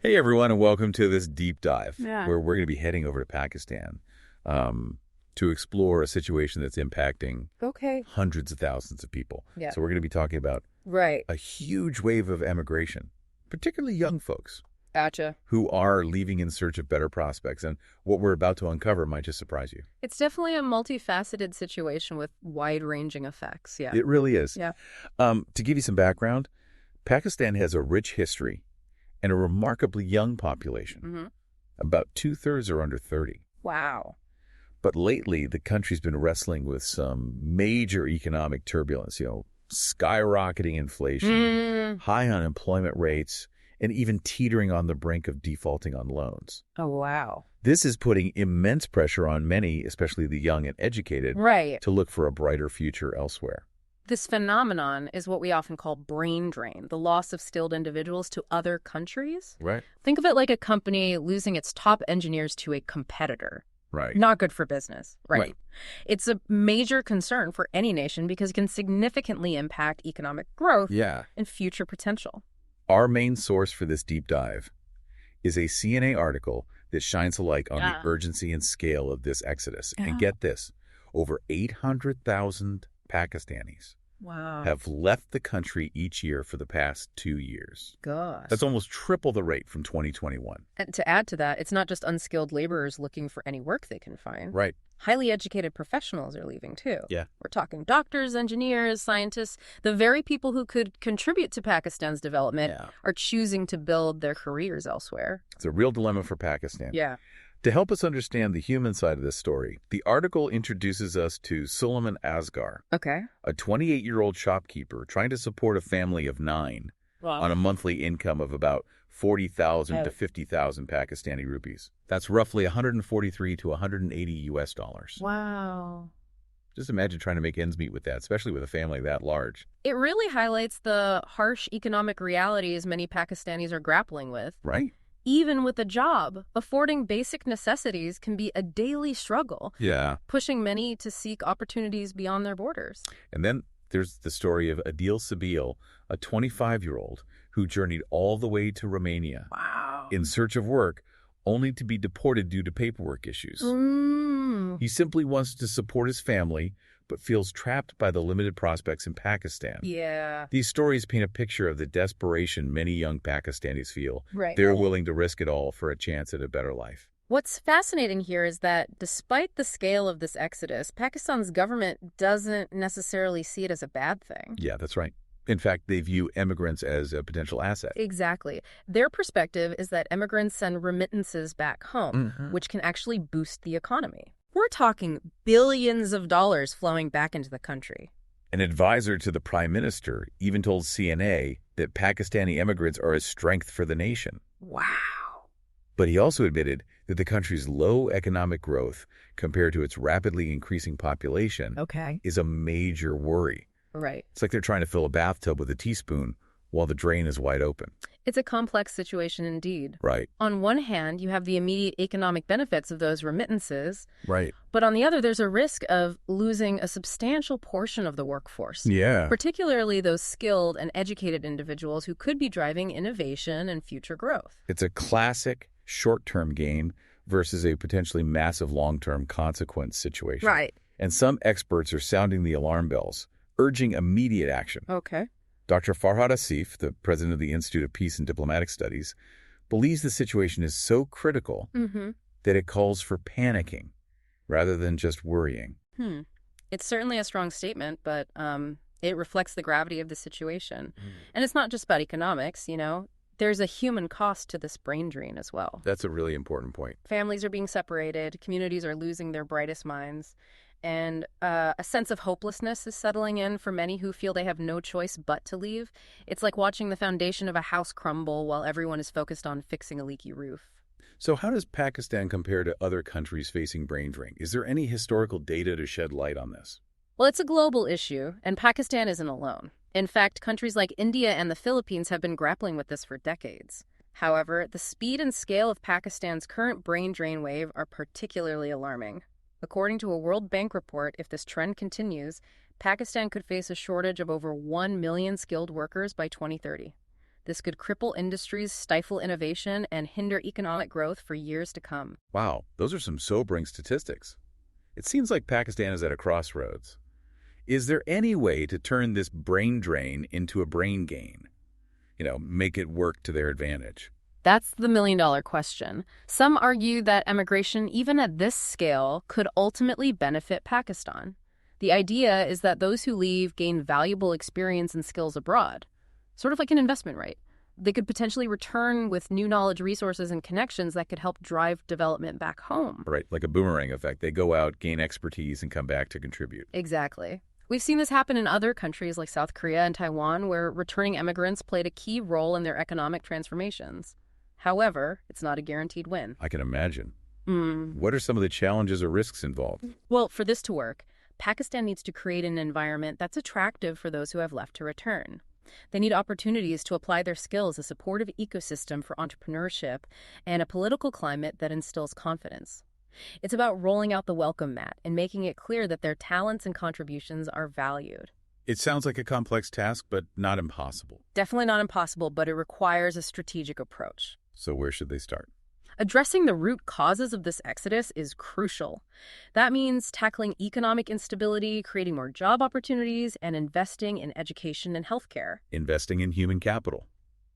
Hey everyone, and welcome to this deep dive Yeah. where we're going to be heading over to Pakistan to explore a situation that's impacting Okay. hundreds of thousands of people. Yeah. So we're going to be talking about Right. a huge wave of emigration, particularly young folks Gotcha. who are leaving in search of better prospects. And what we're about to uncover might just surprise you. It's definitely a multifaceted situation with wide-ranging effects. Yeah. It really is. Yeah. To give you some background, Pakistan has a rich history and a remarkably young population. Mm-hmm. About 2/3 are under 30. Wow. But lately, the country's been wrestling with some major economic turbulence, skyrocketing inflation, high unemployment rates, and even teetering on the brink of defaulting on loans. Oh, wow. This is putting immense pressure on many, especially the young and educated, Right. to look for a brighter future elsewhere. This phenomenon is what we often call brain drain, the loss of skilled individuals to other countries. Right. Think of it like a company losing its top engineers to a competitor. Right. Not good for business. Right. It's a major concern for any nation because it can significantly impact economic growth Yeah. and future potential. Our main source for this deep dive is a CNA article that shines a light on the urgency and scale of this exodus. And get this, over 800,000 Pakistanis Wow. have left the country each year for the past 2 years. Gosh. That's almost triple the rate from 2021. And to add to that, it's not just unskilled laborers looking for any work they can find. Right. Highly educated professionals are leaving too. Yeah. We're talking doctors, engineers, scientists. The very people who could contribute to Pakistan's development are choosing to build their careers elsewhere. It's a real dilemma for Pakistan. Yeah. To help us understand the human side of this story, the article introduces us to Suleiman Asghar, Okay. a 28-year-old shopkeeper trying to support a family of 9 on a monthly income of about 40,000 to 50,000 Pakistani rupees. That's roughly 143 to 180 US dollars. Wow. Just imagine trying to make ends meet with that, especially with a family that large. It really highlights the harsh economic realities many Pakistanis are grappling with. Right? Even with a job, affording basic necessities can be a daily struggle, Yeah. pushing many to seek opportunities beyond their borders. And then there's the story of Adil Sabil, a 25-year-old who journeyed all the way to Romania Wow. in search of work, only to be deported due to paperwork issues. He simply wants to support his family, but feels trapped by the limited prospects in Pakistan. Yeah. These stories paint a picture of the desperation many young Pakistanis feel. Right. They're willing to risk it all for a chance at a better life. What's fascinating here is that despite the scale of this exodus, Pakistan's government doesn't necessarily see it as a bad thing. Yeah, that's right. In fact, they view immigrants as a potential asset. Exactly. Their perspective is that immigrants send remittances back home, which can actually boost the economy. We're talking billions of dollars flowing back into the country. An advisor to the prime minister even told CNA that Pakistani immigrants are a strength for the nation. Wow. But he also admitted that the country's low economic growth compared to its rapidly increasing population is a major worry. Right. It's like they're trying to fill a bathtub with a teaspoon while the drain is wide open. It's a complex situation indeed. Right. On one hand, you have the immediate economic benefits of those remittances. Right. But on the other, there's a risk of losing a substantial portion of the workforce. Yeah. Particularly those skilled and educated individuals who could be driving innovation and future growth. It's a classic short-term gain versus a potentially massive long-term consequence situation. Right. And some experts are sounding the alarm bells, urging immediate action. Okay. Dr. Farhad Asif, the president of the Institute of Peace and Diplomatic Studies, believes the situation is so critical that it calls for panicking rather than just worrying. It's certainly a strong statement, but it reflects the gravity of the situation. And it's not just about economics, There's a human cost to this brain drain as well. That's a really important point. Families are being separated, communities are losing their brightest minds, and a sense of hopelessness is settling in for many who feel they have no choice but to leave. It's like watching the foundation of a house crumble while everyone is focused on fixing a leaky roof. So how does Pakistan compare to other countries facing brain drain? Is there any historical data to shed light on this? Well, it's a global issue, and Pakistan isn't alone. In fact, countries like India and the Philippines have been grappling with this for decades. However, the speed and scale of Pakistan's current brain drain wave are particularly alarming. According to a World Bank report, if this trend continues, Pakistan could face a shortage of over 1 million skilled workers by 2030. This could cripple industries, stifle innovation, and hinder economic growth for years to come. Wow, those are some sobering statistics. It seems like Pakistan is at a crossroads. Is there any way to turn this brain drain into a brain gain? Make it work to their advantage? That's the million-dollar question. Some argue that emigration, even at this scale, could ultimately benefit Pakistan. The idea is that those who leave gain valuable experience and skills abroad, sort of like an investment, right? They could potentially return with new knowledge, resources, and connections that could help drive development back home. Right, like a boomerang effect. They go out, gain expertise, and come back to contribute. Exactly. We've seen this happen in other countries like South Korea and Taiwan, where returning immigrants played a key role in their economic transformations. However, it's not a guaranteed win. I can imagine. What are some of the challenges or risks involved? Well, for this to work, Pakistan needs to create an environment that's attractive for those who have left to return. They need opportunities to apply their skills, a supportive ecosystem for entrepreneurship, and a political climate that instills confidence. It's about rolling out the welcome mat and making it clear that their talents and contributions are valued. It sounds like a complex task, but not impossible. Definitely not impossible, but it requires a strategic approach. So where should they start? Addressing the root causes of this exodus is crucial. That means tackling economic instability, creating more job opportunities, and investing in education and healthcare. Investing in human capital.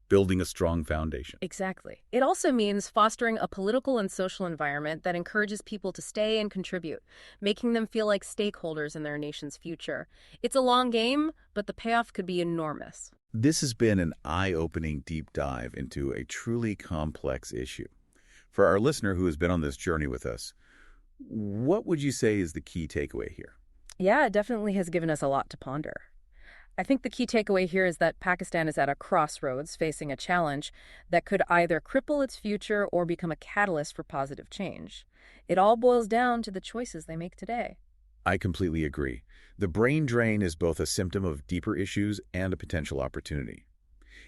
Building a strong foundation. Exactly. It also means fostering a political and social environment that encourages people to stay and contribute, making them feel like stakeholders in their nation's future. It's a long game, but the payoff could be enormous. This has been an eye-opening deep dive into a truly complex issue. For our listener who has been on this journey with us, what would you say is the key takeaway here? Yeah, it definitely has given us a lot to ponder. I think the key takeaway here is that Pakistan is at a crossroads facing a challenge that could either cripple its future or become a catalyst for positive change. It all boils down to the choices they make today. I completely agree. The brain drain is both a symptom of deeper issues and a potential opportunity.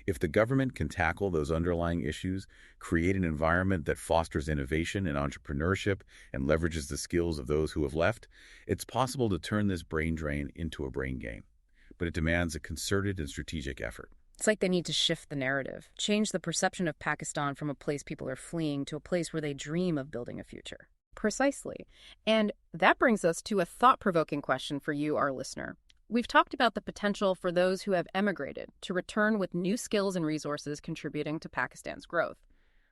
If the government can tackle those underlying issues, create an environment that fosters innovation and entrepreneurship and leverages the skills of those who have left, it's possible to turn this brain drain into a brain gain. But it demands a concerted and strategic effort. It's like they need to shift the narrative, change the perception of Pakistan from a place people are fleeing to a place where they dream of building a future. Precisely. And that brings us to a thought-provoking question for you, our listener. We've talked about the potential for those who have emigrated to return with new skills and resources contributing to Pakistan's growth.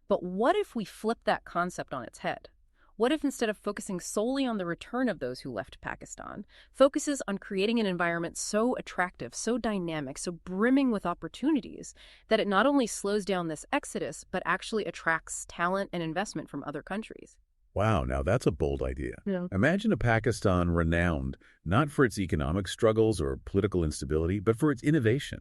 But what if we flip that concept on its head? What if instead of focusing solely on the return of those who left Pakistan, focuses on creating an environment so attractive, so dynamic, so brimming with opportunities that it not only slows down this exodus, but actually attracts talent and investment from other countries? Wow, now that's a bold idea. Yeah. Imagine a Pakistan renowned not for its economic struggles or political instability, but for its innovation,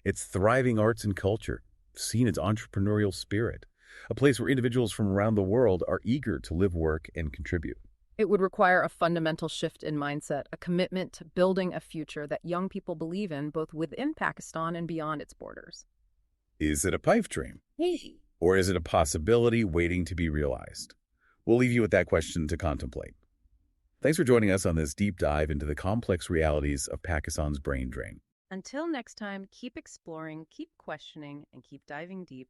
its thriving arts and culture, seen its entrepreneurial spirit, a place where individuals from around the world are eager to live, work, and contribute. It would require a fundamental shift in mindset, a commitment to building a future that young people believe in both within Pakistan and beyond its borders. Is it a pipe dream? Or is it a possibility waiting to be realized? We'll leave you with that question to contemplate. Thanks for joining us on this deep dive into the complex realities of Pakistan's brain drain. Until next time, keep exploring, keep questioning, and keep diving deep.